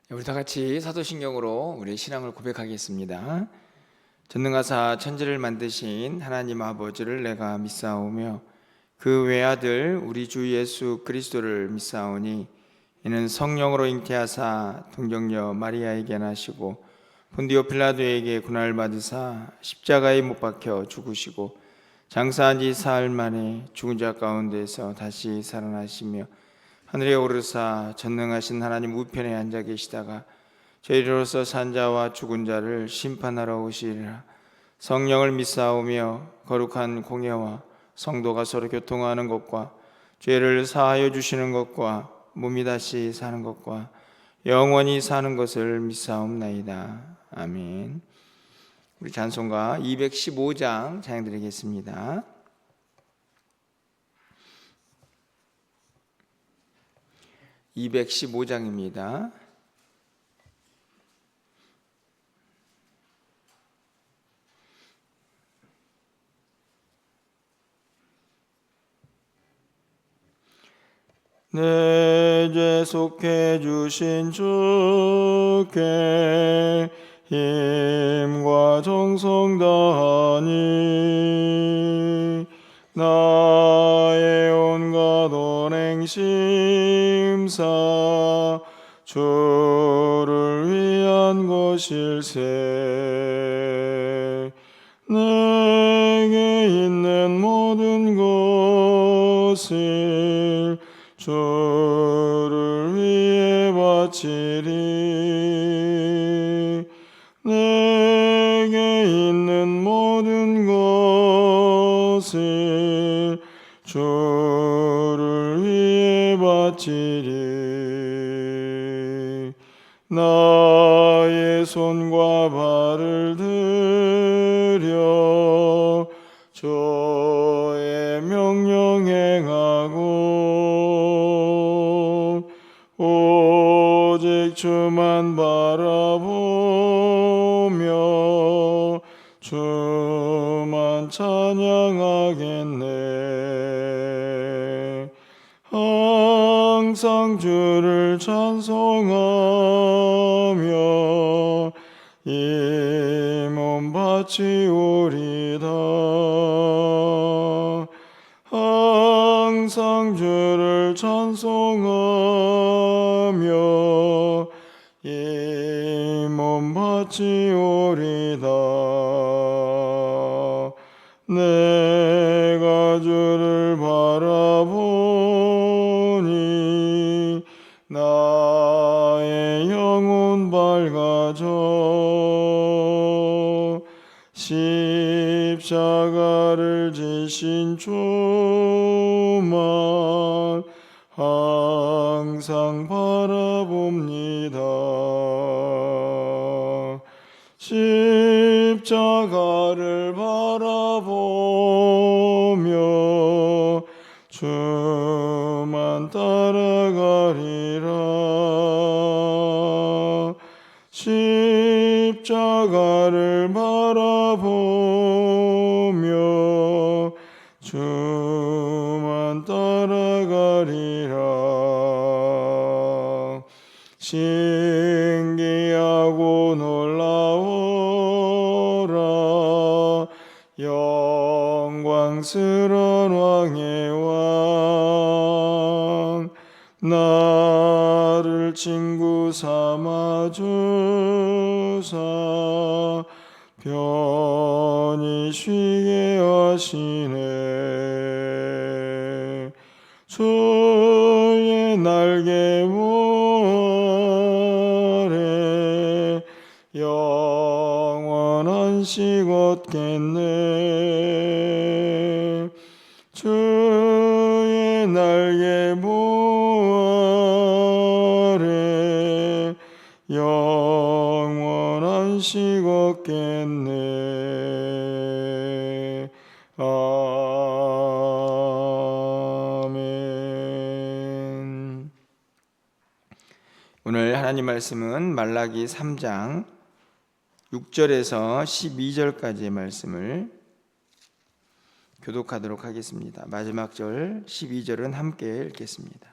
우리 다 같이 사도신경으로 우리의 신앙을 고백하겠습니다. 전능하사 천지를 만드신 하나님 아버지를 내가 믿사오며 그 외아들 우리 주 예수 그리스도를 믿사오니 이는 성령으로 잉태하사 동정녀 마리아에게 나시고 본디오 필라도에게 고난을 받으사 십자가에 못 박혀 죽으시고 장사한 지 사흘 만에 죽은 자 가운데서 다시 살아나시며 하늘에 오르사 전능하신 하나님 우편에 앉아 계시다가 저희로서 산 자와 죽은 자를 심판하러 오시리라. 성령을 믿사오며 거룩한 공예와 성도가 서로 교통하는 것과 죄를 사하여 주시는 것과 몸이 다시 사는 것과 영원히 사는 것을 믿사옵나이다. 아멘. 우리 찬송가 215장 찬양드리겠습니다. 215장입니다. 내 죄 속해 주신 주께 힘과 정성 다하니 나의 온갖 언행심사 주를 위한 것일세. 내게 있는 모든 것을 주를 위해 바치리. 내게 있는 모든 것을 주를 위해 바치리. 나의 손과 발을 들여 주의 명령 행하고 오직 주만 바라보며 주만 찬양하겠네. 항상 주를 찬송하며 이 몸 바치오리다. 항상 주를 찬송하며 이 몸 바치오리다. 내가 주를 바라보니 나의 영혼 밝아져. 십자가를 지신 주만 항상 바라봅니다. 십자가를 바라보며 주만 따라가리라. 십자가를 바라보며 주만 따라가리라. 신기하고 놀라워라. 영광스러운 왕의 왕 나를 친구 삼아 주사 편히 쉬게 하시네. 주의 날개 아래 영원한 식 얻겠네. 주의 날개 아래 영원한 식 얻겠네. 아멘. 오늘 하나님 말씀은 말라기 3장 6절에서 12절까지의 말씀을 교독하도록 하겠습니다. 마지막 절 12절은 함께 읽겠습니다.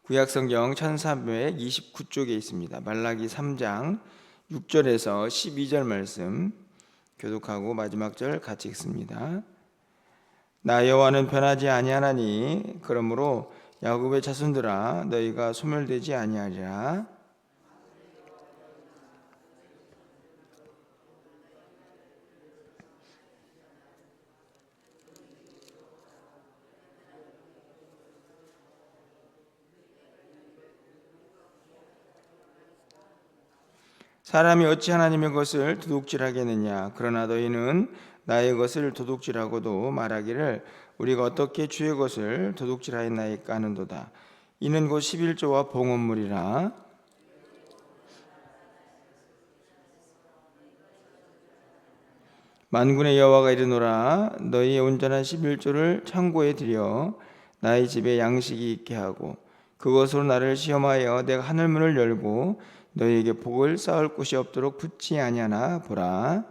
구약성경 1329쪽에 있습니다. 말라기 3장 6절에서 12절 말씀 교독하고 마지막 절 같이 읽습니다. 나 여호와는 변하지 아니하나니 그러므로 야곱의 자손들아 너희가 소멸되지 아니하리라. 사람이 어찌 하나님의 것을 도둑질하겠느냐. 그러나 너희는 나의 것을 도둑질하고도 말하기를 우리가 어떻게 주의 것을 도둑질하였나이까 하는도다. 이는 곧 11조와 봉헌물이라. 만군의 여호와가 이르노라. 너희의 온전한 11조를 창고에 들여 나의 집에 양식이 있게 하고 그것으로 나를 시험하여 내가 하늘문을 열고 너희에게 복을 쌓을 곳이 없도록 붙지 아니하나 보라.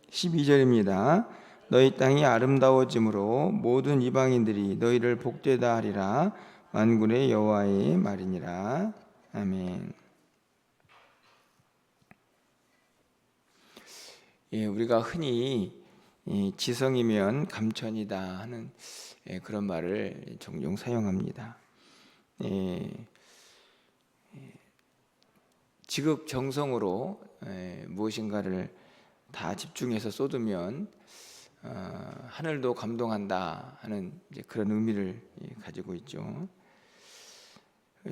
(12절입니다) 너희 땅이 아름다워짐으로 모든 이방인들이 너희를 복되다 하리라. 만군의 여호와의 말이니라. 아멘. 우리가 흔히 지성이면 감천이다 하는 그런 말을 종종 사용합니다. 지극정성으로 무엇인가를 다 집중해서 쏟으면 하늘도 감동한다 하는 그런 의미를 가지고 있죠.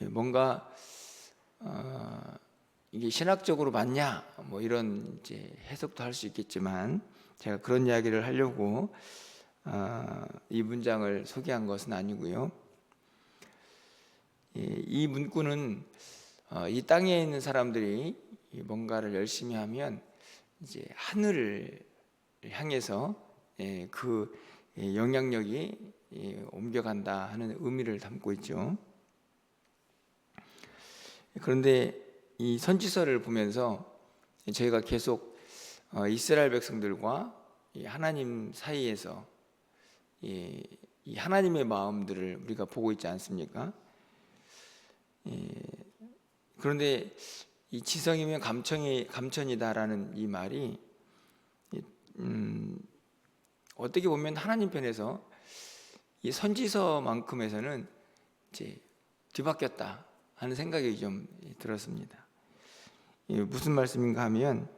뭔가 이게 신학적으로 맞냐 뭐 이런 해석도 할 수 있겠지만 제가 그런 이야기를 하려고 이 문장을 소개한 것은 아니고요. 이 문구는 이 땅에 있는 사람들이 뭔가를 열심히 하면 이제 하늘을 향해서 그 영향력이 옮겨간다 하는 의미를 담고 있죠. 그런데 이 선지서를 보면서 저희가 계속 이스라엘 백성들과 하나님 사이에서 이 하나님의 마음들을 우리가 보고 있지 않습니까? 그런데 이 지성이면 감천이다라는 이 말이 어떻게 보면 하나님 편에서 이 선지서만큼에서는 이제 뒤바뀌었다 하는 생각이 좀 들었습니다. 무슨 말씀인가 하면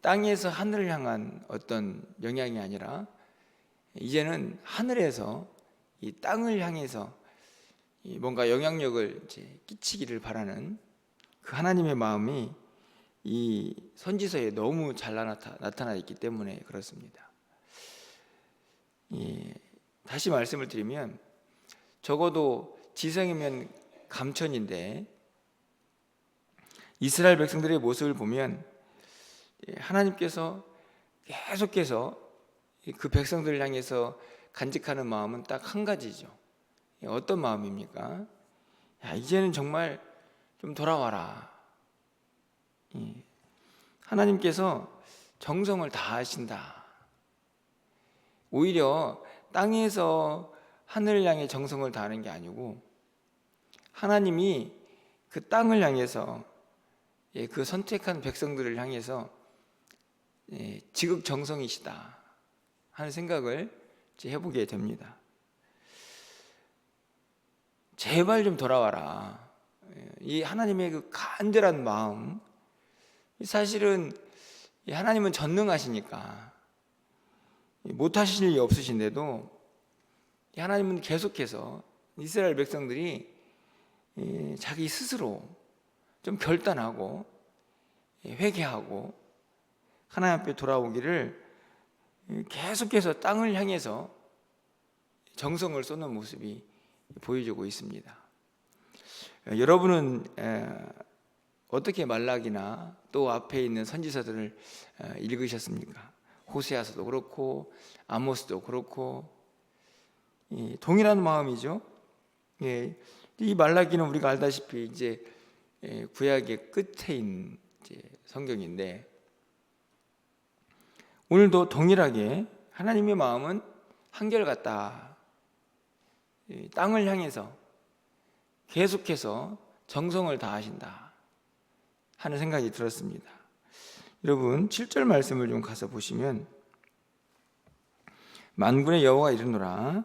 땅에서 하늘을 향한 어떤 영향이 아니라 이제는 하늘에서 이 땅을 향해서 뭔가 영향력을 이제 끼치기를 바라는 그 하나님의 마음이 이 선지서에 너무 잘 나타나 있기 때문에 그렇습니다. 다시 말씀을 드리면 적어도 지성이면 감천인데 이스라엘 백성들의 모습을 보면 하나님께서 계속해서 그 백성들을 향해서 간직하는 마음은 딱 한 가지죠. 어떤 마음입니까? 야, 이제는 정말 좀 돌아와라. 하나님께서 정성을 다하신다. 오히려 땅에서 하늘을 향해 정성을 다하는 게 아니고 하나님이 그 땅을 향해서 그 선택한 백성들을 향해서 지극정성이시다 하는 생각을 해보게 됩니다. 제발 좀 돌아와라. 이 하나님의 그 간절한 마음, 사실은 하나님은 전능하시니까 못하실 일이 없으신데도 하나님은 계속해서 이스라엘 백성들이 자기 스스로 좀 결단하고 회개하고 하나님 앞에 돌아오기를 계속해서 땅을 향해서 정성을 쏟는 모습이 보여주고 있습니다. 여러분은 어떻게 말라기나 또 앞에 있는 선지서들을 읽으셨습니까? 호세아서도 그렇고 아모스도 그렇고 동일한 마음이죠. 이 말라기는 우리가 알다시피 이제 구약의 끝에 있는 성경인데, 오늘도 동일하게 하나님의 마음은 한결같다. 땅을 향해서 계속해서 정성을 다하신다 하는 생각이 들었습니다. 여러분 7절 말씀을 좀 가서 보시면, 만군의 여호와가 이르노라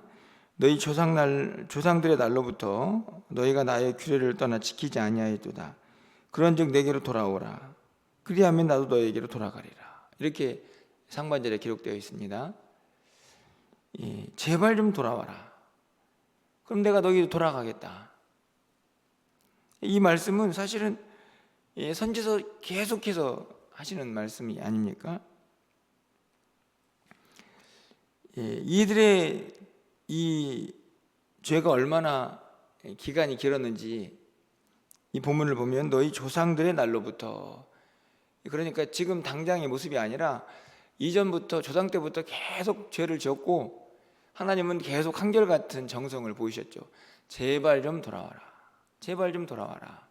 너희 조상들의 날로부터 너희가 나의 규례를 떠나 지키지 아니하였도다. 그런즉 내게로 돌아오라. 그리하면 나도 너희에게로 돌아가리라. 이렇게 상반절에 기록되어 있습니다. 제발 좀 돌아와라. 그럼 내가 너희로 돌아가겠다. 이 말씀은 사실은 선지서 계속해서 하시는 말씀이 아닙니까? 이들의 이 죄가 얼마나 기간이 길었는지 이 본문을 보면 너희 조상들의 날로부터, 그러니까 지금 당장의 모습이 아니라 이전부터 조상 때부터 계속 죄를 지었고 하나님은 계속 한결같은 정성을 보이셨죠. 제발 좀 돌아와라, 제발 좀 돌아와라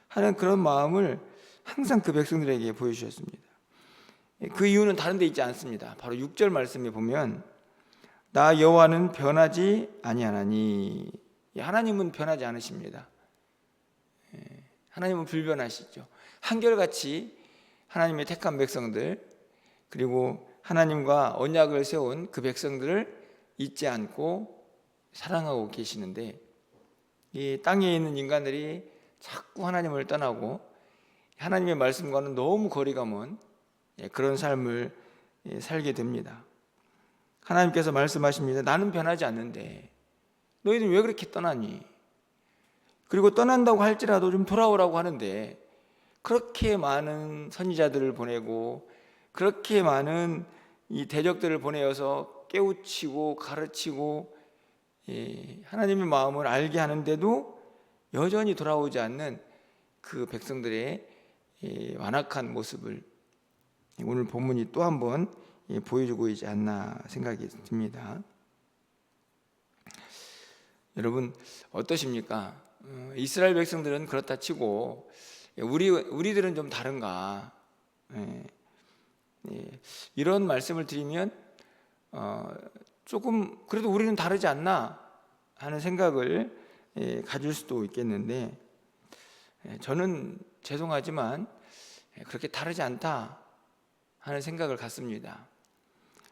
하는 그런 마음을 항상 그 백성들에게 보여주셨습니다. 그 이유는 다른 데 있지 않습니다. 바로 6절 말씀에 보면 나 여호와는 변하지 아니하나니, 하나님은 변하지 않으십니다. 하나님은 불변하시죠. 한결같이 하나님의 택한 백성들, 그리고 하나님과 언약을 세운 그 백성들을 잊지 않고 사랑하고 계시는데, 이 땅에 있는 인간들이 자꾸 하나님을 떠나고 하나님의 말씀과는 너무 거리가 먼 그런 삶을 살게 됩니다. 하나님께서 말씀하십니다. 나는 변하지 않는데 너희는 왜 그렇게 떠나니? 그리고 떠난다고 할지라도 좀 돌아오라고 하는데, 그렇게 많은 선지자들을 보내고 그렇게 많은 이 대적들을 보내어서 깨우치고 가르치고 하나님의 마음을 알게 하는데도 여전히 돌아오지 않는 그 백성들의 완악한 모습을 오늘 본문이 또 한 번 보여주고 있지 않나 생각이 듭니다. 여러분 어떠십니까? 이스라엘 백성들은 그렇다 치고 우리들은 좀 다른가? 이런 말씀을 드리면 조금 그래도 우리는 다르지 않나 하는 생각을 가질 수도 있겠는데, 저는 죄송하지만 그렇게 다르지 않다 하는 생각을 갖습니다.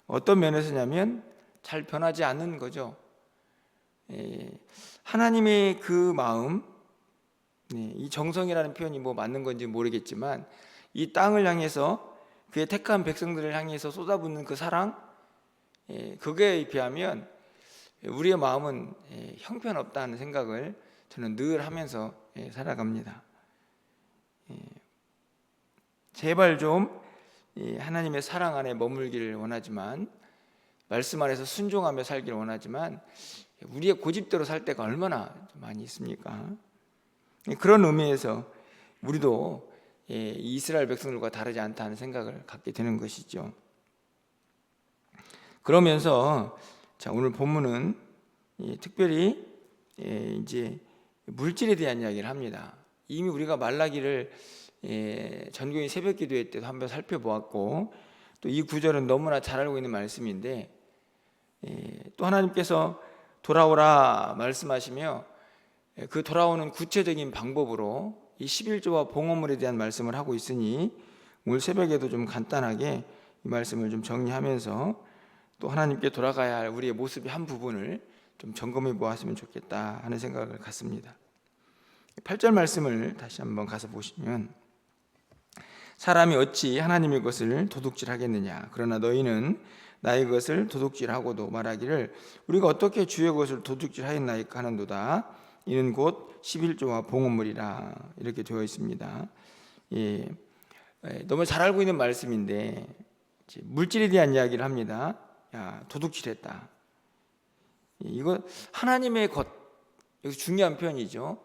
어떤 면에서냐면 잘 변하지 않는 거죠. 하나님의 그 마음, 이 정성이라는 표현이 뭐 맞는 건지 모르겠지만 이 땅을 향해서 그의 택한 백성들을 향해서 쏟아붓는 그 사랑, 그거에 비하면 우리의 마음은 형편없다는 생각을 저는 늘 하면서 살아갑니다. 제발 좀 하나님의 사랑 안에 머물기를 원하지만, 말씀 안에서 순종하며 살기를 원하지만 우리의 고집대로 살 때가 얼마나 많이 있습니까? 그런 의미에서 우리도 이스라엘 백성들과 다르지 않다는 생각을 갖게 되는 것이죠. 그러면서 자, 오늘 본문은 특별히 이제 물질에 대한 이야기를 합니다. 이미 우리가 말라기를 전교인 새벽기도회 때도 한번 살펴보았고, 또 이 구절은 너무나 잘 알고 있는 말씀인데, 또 하나님께서 돌아오라 말씀하시며 그 돌아오는 구체적인 방법으로 이 11조와 봉헌물에 대한 말씀을 하고 있으니, 오늘 새벽에도 좀 간단하게 이 말씀을 좀 정리하면서 또 하나님께 돌아가야 할 우리의 모습의 한 부분을 좀 점검해 보았으면 좋겠다 하는 생각을 갖습니다. 8절 말씀을 다시 한번 가서 보시면, 사람이 어찌 하나님의 것을 도둑질하겠느냐? 그러나 너희는 나의 것을 도둑질하고도 말하기를 우리가 어떻게 주의 것을 도둑질하였나이까 하는도다. 이는 곧 11조와 봉헌물이라. 이렇게 되어 있습니다. 너무 잘 알고 있는 말씀인데 물질에 대한 이야기를 합니다. 야, 도둑질했다. 이거 하나님의 것, 여기서 중요한 표현이죠.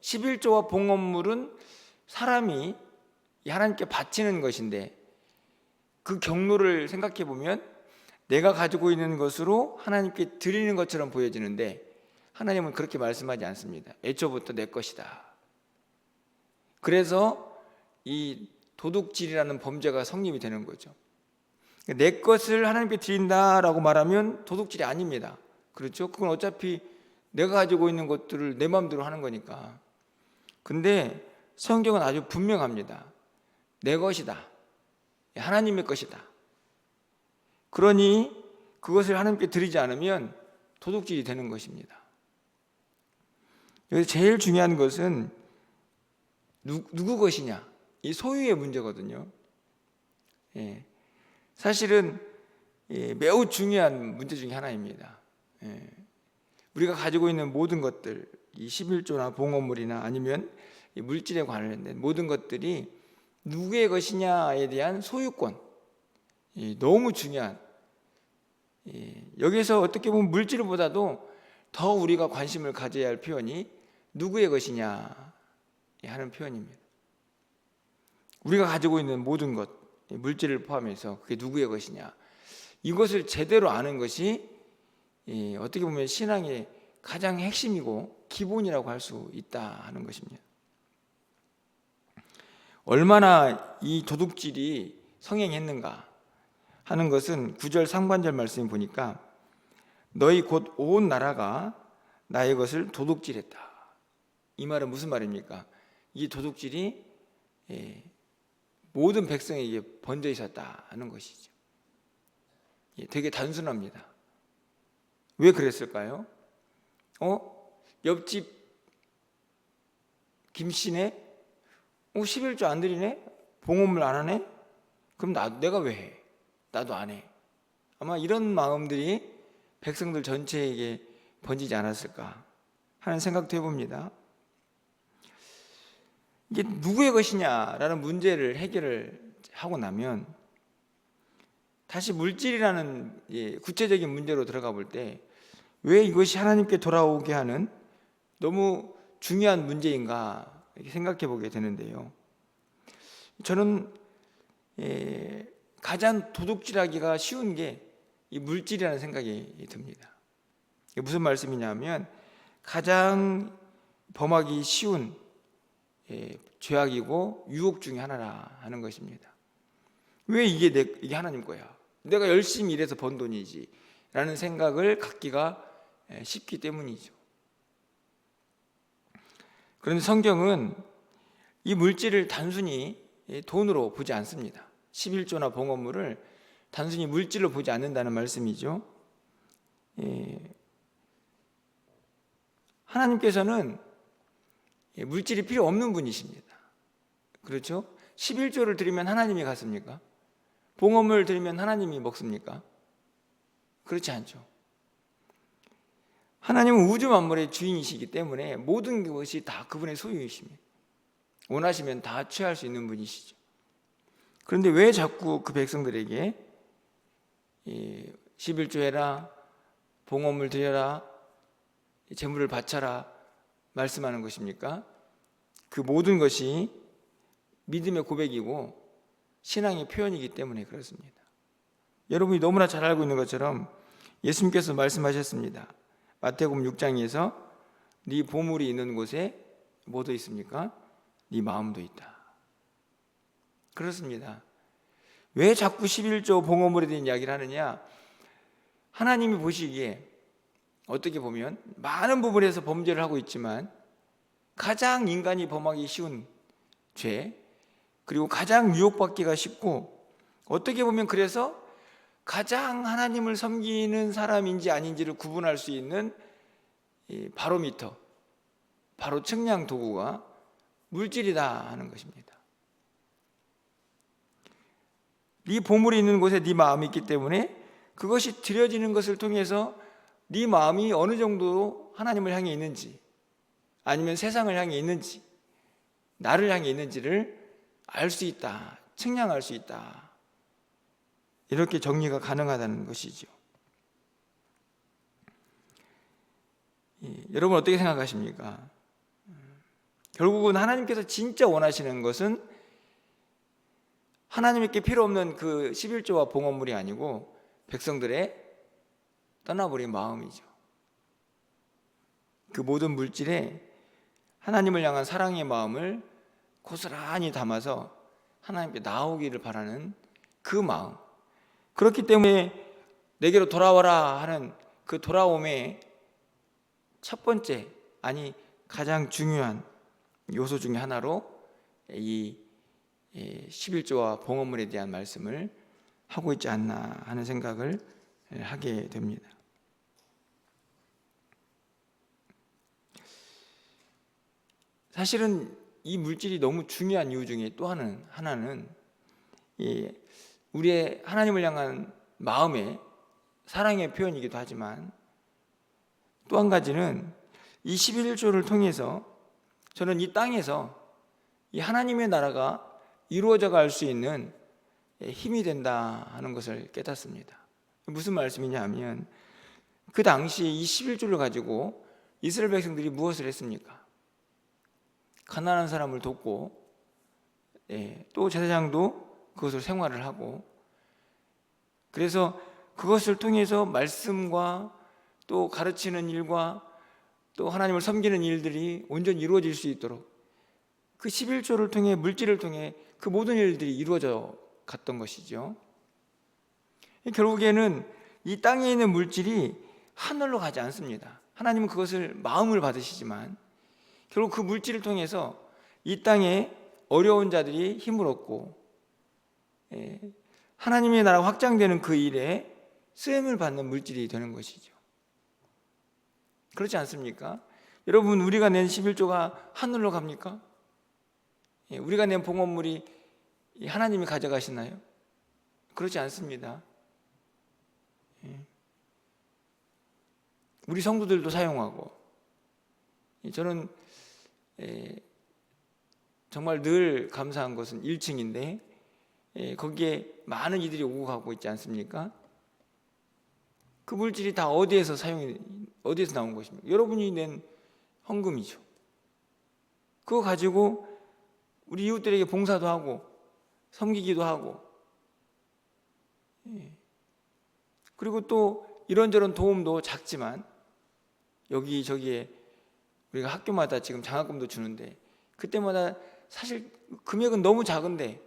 11조와 봉헌물은 사람이 하나님께 바치는 것인데, 그 경로를 생각해 보면 내가 가지고 있는 것으로 하나님께 드리는 것처럼 보여지는데, 하나님은 그렇게 말씀하지 않습니다. 애초부터 내 것이다. 그래서 이 도둑질이라는 범죄가 성립이 되는 거죠. 내 것을 하나님께 드린다라고 말하면 도둑질이 아닙니다. 그렇죠? 그건 어차피 내가 가지고 있는 것들을 내 마음대로 하는 거니까. 근데 성경은 아주 분명합니다. 내 것이다. 하나님의 것이다. 그러니 그것을 하나님께 드리지 않으면 도둑질이 되는 것입니다. 여기서 제일 중요한 것은 누구 것이냐, 이 소유의 문제거든요. 사실은 매우 중요한 문제 중에 하나입니다. 우리가 가지고 있는 모든 것들, 이 11조나 봉헌물이나 아니면 이 물질에 관련된 모든 것들이 누구의 것이냐에 대한 소유권, 너무 중요한, 여기서 어떻게 보면 물질보다도 더 우리가 관심을 가져야 할 표현이 누구의 것이냐 하는 표현입니다. 우리가 가지고 있는 모든 것, 물질을 포함해서 그게 누구의 것이냐, 이것을 제대로 아는 것이 어떻게 보면 신앙의 가장 핵심이고 기본이라고 할 수 있다 하는 것입니다. 얼마나 이 도둑질이 성행했는가 하는 것은 9절 상반절 말씀을 보니까 너희 곧 온 나라가 나의 것을 도둑질했다. 이 말은 무슨 말입니까? 이 도둑질이 모든 백성에게 번져 있었다 하는 것이죠. 되게 단순합니다. 왜 그랬을까요? 옆집 김씨네? 11조 안 드리네? 봉헌물 안 하네? 그럼 내가 왜 해? 나도 안 해. 아마 이런 마음들이 백성들 전체에게 번지지 않았을까 하는 생각도 해봅니다. 이게 누구의 것이냐라는 문제를 해결을 하고 나면 다시 물질이라는 구체적인 문제로 들어가 볼 때 왜 이것이 하나님께 돌아오게 하는 너무 중요한 문제인가 생각해 보게 되는데요. 저는 가장 도둑질하기가 쉬운 게 이 물질이라는 생각이 듭니다. 이게 무슨 말씀이냐면 가장 범하기 쉬운 죄악이고 유혹 중에 하나라 하는 것입니다. 왜 이게 하나님 거야? 내가 열심히 일해서 번 돈이지 라는 생각을 갖기가 쉽기 때문이죠. 그런데 성경은 이 물질을 단순히 돈으로 보지 않습니다. 11조나 봉헌물을 단순히 물질로 보지 않는다는 말씀이죠. 하나님께서는 물질이 필요 없는 분이십니다. 그렇죠? 11조를 드리면 하나님이 갔습니까? 봉헌물을 드리면 하나님이 먹습니까? 그렇지 않죠. 하나님은 우주 만물의 주인이시기 때문에 모든 것이 다 그분의 소유이십니다. 원하시면 다 취할 수 있는 분이시죠. 그런데 왜 자꾸 그 백성들에게 11조 해라, 봉헌물 드려라, 재물을 바쳐라 말씀하는 것입니까? 그 모든 것이 믿음의 고백이고 신앙의 표현이기 때문에 그렇습니다. 여러분이 너무나 잘 알고 있는 것처럼 예수님께서 말씀하셨습니다. 마태복음 6장에서 네 보물이 있는 곳에 뭐도 있습니까? 네 마음도 있다. 그렇습니다. 왜 자꾸 11조 봉헌물에 대한 이야기를 하느냐? 하나님이 보시기에 어떻게 보면 많은 부분에서 범죄를 하고 있지만 가장 인간이 범하기 쉬운 죄, 그리고 가장 유혹받기가 쉽고 어떻게 보면 그래서 가장 하나님을 섬기는 사람인지 아닌지를 구분할 수 있는 바로미터, 바로 측량 도구가 물질이다 하는 것입니다. 네 보물이 있는 곳에 네 마음이 있기 때문에 그것이 드려지는 것을 통해서 네 마음이 어느 정도 하나님을 향해 있는지 아니면 세상을 향해 있는지 나를 향해 있는지를 알 수 있다, 측량할 수 있다, 이렇게 정리가 가능하다는 것이죠. 여러분 어떻게 생각하십니까? 결국은 하나님께서 진짜 원하시는 것은 하나님께 필요 없는 그 11조와 봉헌물이 아니고 백성들의 떠나버린 마음이죠. 그 모든 물질에 하나님을 향한 사랑의 마음을 고스란히 담아서 하나님께 나오기를 바라는 그 마음, 그렇기 때문에 내게로 돌아와라 하는 그 돌아옴의 첫 번째, 아니 가장 중요한 요소 중에 하나로 이 11조와 봉헌물에 대한 말씀을 하고 있지 않나 하는 생각을 하게 됩니다. 사실은 이 물질이 너무 중요한 이유 중에 또 하나는 우리의 하나님을 향한 마음의 사랑의 표현이기도 하지만, 또 한 가지는 이 11조를 통해서 저는 이 땅에서 이 하나님의 나라가 이루어져 갈 수 있는 힘이 된다 하는 것을 깨닫습니다. 무슨 말씀이냐 하면, 그 당시에 이 11조를 가지고 이스라엘 백성들이 무엇을 했습니까? 가난한 사람을 돕고, 또 제사장도 그것을 생활을 하고, 그래서 그것을 통해서 말씀과 또 가르치는 일과 또 하나님을 섬기는 일들이 온전히 이루어질 수 있도록 그 11조를 통해, 물질을 통해 그 모든 일들이 이루어져 갔던 것이죠. 결국에는 이 땅에 있는 물질이 하늘로 가지 않습니다. 하나님은 그것을 마음을 받으시지만 결국 그 물질을 통해서 이 땅에 어려운 자들이 힘을 얻고 하나님의 나라가 확장되는 그 일에 쓰임을 받는 물질이 되는 것이죠. 그렇지 않습니까? 여러분, 우리가 낸 11조가 하늘로 갑니까? 우리가 낸 봉헌물이 하나님이 가져가시나요? 그렇지 않습니다. 우리 성도들도 사용하고, 저는 정말 늘 감사한 것은 1층인데 거기에 많은 이들이 오고 가고 있지 않습니까? 그 물질이 다 어디에서 나온 것입니까? 여러분이 낸 헌금이죠. 그거 가지고 우리 이웃들에게 봉사도 하고 섬기기도 하고, 그리고 또 이런저런 도움도 작지만 여기저기에 우리가 학교마다 지금 장학금도 주는데 그때마다 사실 금액은 너무 작은데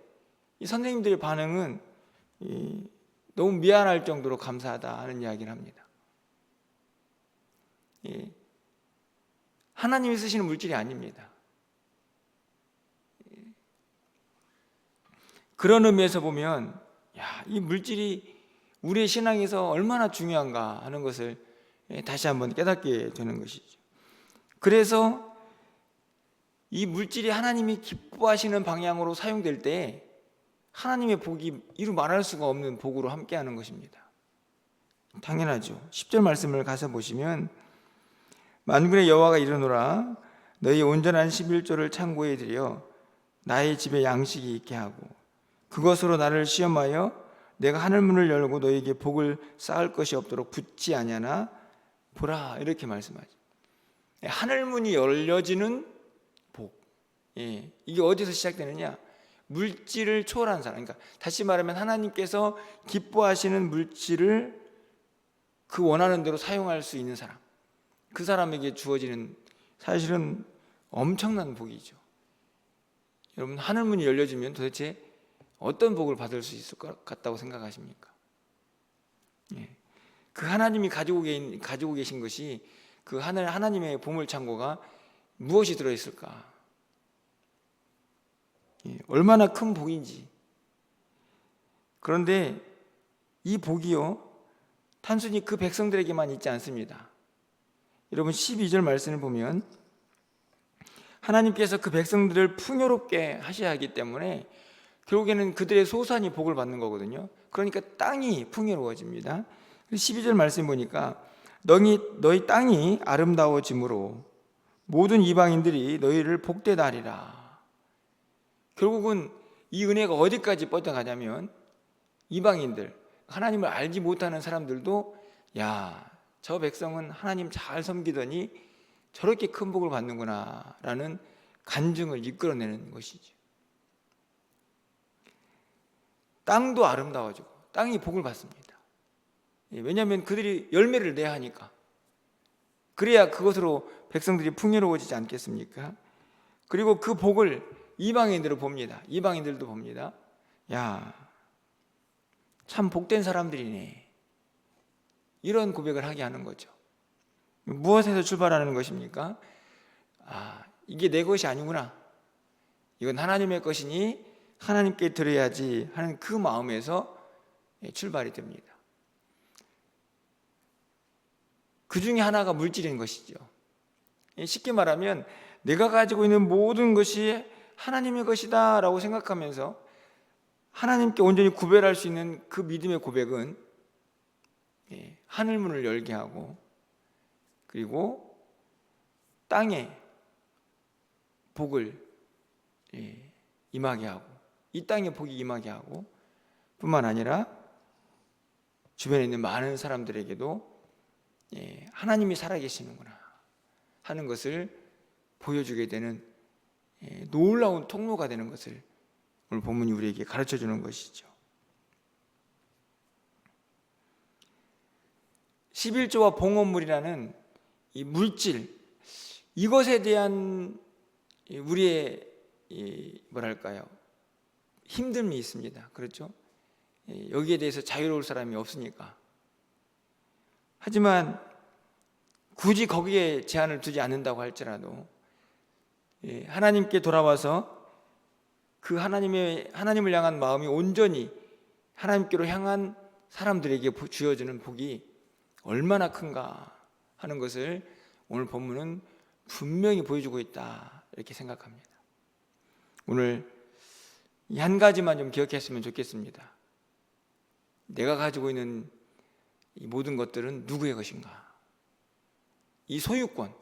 이 선생님들의 반응은 너무 미안할 정도로 감사하다 하는 이야기를 합니다. 하나님이 쓰시는 물질이 아닙니다. 그런 의미에서 보면 이 물질이 우리의 신앙에서 얼마나 중요한가 하는 것을 다시 한번 깨닫게 되는 것이죠. 그래서 이 물질이 하나님이 기뻐하시는 방향으로 사용될 때 하나님의 복이 이루 말할 수가 없는 복으로 함께하는 것입니다. 당연하죠. 10절 말씀을 가서 보시면, 만군의 여호와가 이르노라, 너희 온전한 11조를 창고에 들여 나의 집에 양식이 있게 하고 그것으로 나를 시험하여 내가 하늘문을 열고 너희에게 복을 쌓을 것이 없도록 붙지 아니하나 보라, 이렇게 말씀하죠. 하늘문이 열려지는 복, 이게 어디서 시작되느냐? 물질을 초월한 사람, 그러니까 다시 말하면 하나님께서 기뻐하시는 물질을 그 원하는 대로 사용할 수 있는 사람, 그 사람에게 주어지는 사실은 엄청난 복이죠. 여러분, 하늘문이 열려지면 도대체 어떤 복을 받을 수 있을 것 같다고 생각하십니까? 그 하나님이 가지고 계신 것이, 그 하나님의 보물창고가 무엇이 들어있을까? 얼마나 큰 복인지. 그런데 이 복이요, 단순히 그 백성들에게만 있지 않습니다. 여러분, 12절 말씀을 보면 하나님께서 그 백성들을 풍요롭게 하셔야 하기 때문에 결국에는 그들의 소산이 복을 받는 거거든요. 그러니까 땅이 풍요로워집니다. 12절 말씀 보니까 너희 땅이 아름다워짐으로 모든 이방인들이 너희를 복되다 하리라. 결국은 이 은혜가 어디까지 뻗어가냐면 이방인들, 하나님을 알지 못하는 사람들도 저 백성은 하나님 잘 섬기더니 저렇게 큰 복을 받는구나 라는 간증을 이끌어내는 것이죠. 땅도 아름다워지고 땅이 복을 받습니다. 왜냐하면 그들이 열매를 내야 하니까. 그래야 그것으로 백성들이 풍요로워지지 않겠습니까? 그리고 그 복을 이방인들을 봅니다. 이방인들도 봅니다. 야, 참 복된 사람들이네. 이런 고백을 하게 하는 거죠. 무엇에서 출발하는 것입니까? 이게 내 것이 아니구나. 이건 하나님의 것이니 하나님께 드려야지 하는 그 마음에서 출발이 됩니다. 그 중에 하나가 물질인 것이죠. 쉽게 말하면 내가 가지고 있는 모든 것이 하나님의 것이다 라고 생각하면서 하나님께 온전히 구별할 수 있는 그 믿음의 고백은 하늘문을 열게 하고, 그리고 땅에 복을 임하게 하고, 이 땅에 복이 임하게 하고, 뿐만 아니라 주변에 있는 많은 사람들에게도 하나님이 살아계시는구나 하는 것을 보여주게 되는 놀라운 통로가 되는 것을 오늘 본문이 우리에게 가르쳐 주는 것이죠. 11조와 봉헌물이라는 이 물질, 이것에 대한 우리의 뭐랄까요, 힘듦이 있습니다. 그렇죠? 여기에 대해서 자유로울 사람이 없으니까. 하지만 굳이 거기에 제한을 두지 않는다고 할지라도 하나님께 돌아와서 그 하나님을 향한 마음이 온전히 하나님께로 향한 사람들에게 주어지는 복이 얼마나 큰가 하는 것을 오늘 본문은 분명히 보여주고 있다, 이렇게 생각합니다. 오늘 이 한 가지만 좀 기억했으면 좋겠습니다. 내가 가지고 있는 이 모든 것들은 누구의 것인가? 이 소유권을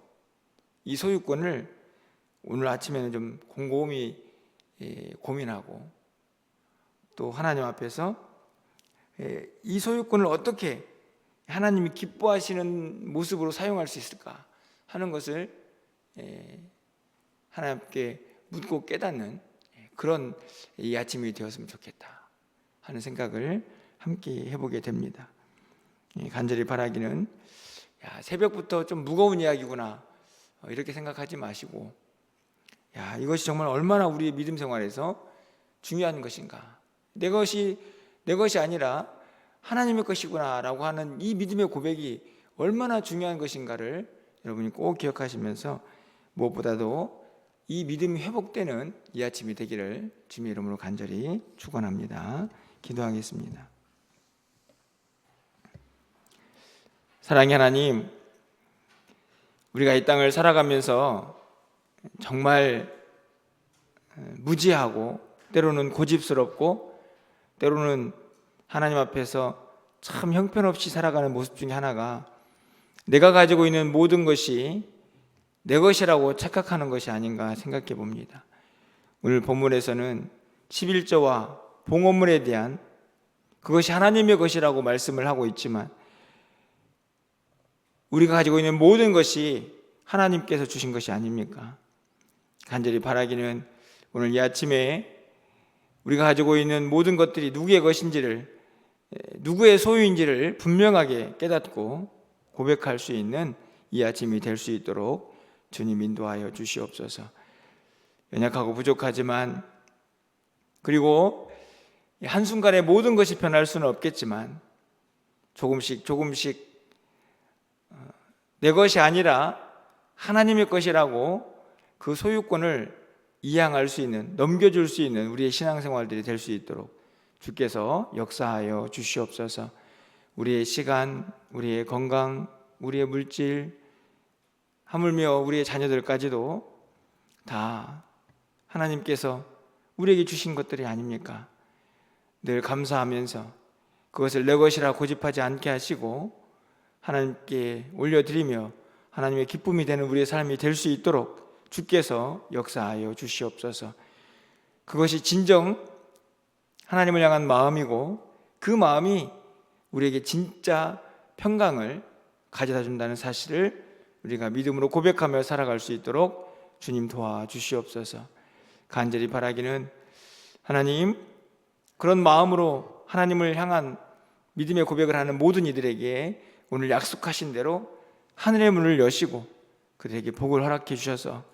오늘 아침에는 좀 곰곰이 고민하고, 또 하나님 앞에서 이 소유권을 어떻게 하나님이 기뻐하시는 모습으로 사용할 수 있을까 하는 것을 하나님께 묻고 깨닫는 그런 이 아침이 되었으면 좋겠다 하는 생각을 함께 해보게 됩니다. 간절히 바라기는 새벽부터 좀 무거운 이야기구나 이렇게 생각하지 마시고, 이것이 정말 얼마나 우리의 믿음 생활에서 중요한 것인가, 내 것이 아니라 하나님의 것이구나 라고 하는 이 믿음의 고백이 얼마나 중요한 것인가를 여러분이 꼭 기억하시면서 무엇보다도 이 믿음이 회복되는 이 아침이 되기를 주님의 이름으로 간절히 축원합니다. 기도하겠습니다. 사랑의 하나님, 우리가 이 땅을 살아가면서 정말 무지하고 때로는 고집스럽고 때로는 하나님 앞에서 참 형편없이 살아가는 모습 중에 하나가 내가 가지고 있는 모든 것이 내 것이라고 착각하는 것이 아닌가 생각해 봅니다. 오늘 본문에서는 11조와 봉헌물에 대한 그것이 하나님의 것이라고 말씀을 하고 있지만 우리가 가지고 있는 모든 것이 하나님께서 주신 것이 아닙니까? 간절히 바라기는 오늘 이 아침에 우리가 가지고 있는 모든 것들이 누구의 것인지를, 누구의 소유인지를 분명하게 깨닫고 고백할 수 있는 이 아침이 될 수 있도록 주님 인도하여 주시옵소서. 연약하고 부족하지만, 그리고 한순간에 모든 것이 변할 수는 없겠지만 조금씩 내 것이 아니라 하나님의 것이라고 그 소유권을 이양할 수 있는, 넘겨줄 수 있는 우리의 신앙생활들이 될 수 있도록 주께서 역사하여 주시옵소서. 우리의 시간, 우리의 건강, 우리의 물질, 하물며 우리의 자녀들까지도 다 하나님께서 우리에게 주신 것들이 아닙니까? 늘 감사하면서 그것을 내 것이라 고집하지 않게 하시고 하나님께 올려드리며 하나님의 기쁨이 되는 우리의 삶이 될 수 있도록 주께서 역사하여 주시옵소서. 그것이 진정 하나님을 향한 마음이고 그 마음이 우리에게 진짜 평강을 가져다 준다는 사실을 우리가 믿음으로 고백하며 살아갈 수 있도록 주님 도와주시옵소서. 간절히 바라기는 하나님, 그런 마음으로 하나님을 향한 믿음의 고백을 하는 모든 이들에게 오늘 약속하신 대로 하늘의 문을 여시고 그들에게 복을 허락해 주셔서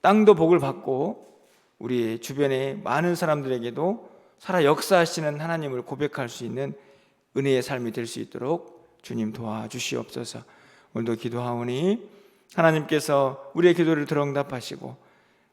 땅도 복을 받고 우리 주변의 많은 사람들에게도 살아 역사하시는 하나님을 고백할 수 있는 은혜의 삶이 될 수 있도록 주님 도와주시옵소서. 오늘도 기도하오니 하나님께서 우리의 기도를 들응답하시고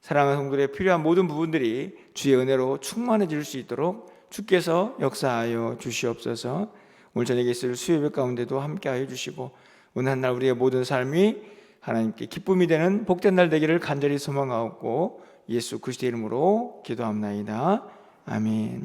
사랑하는 성도들의 필요한 모든 부분들이 주의 은혜로 충만해질 수 있도록 주께서 역사하여 주시옵소서. 오늘 저녁에 있을 수요예배 가운데도 함께하여 주시고 오늘 한 날 우리의 모든 삶이 하나님께 기쁨이 되는 복된 날 되기를 간절히 소망하옵고 예수 그리스도의 이름으로 기도합나이다. 아멘.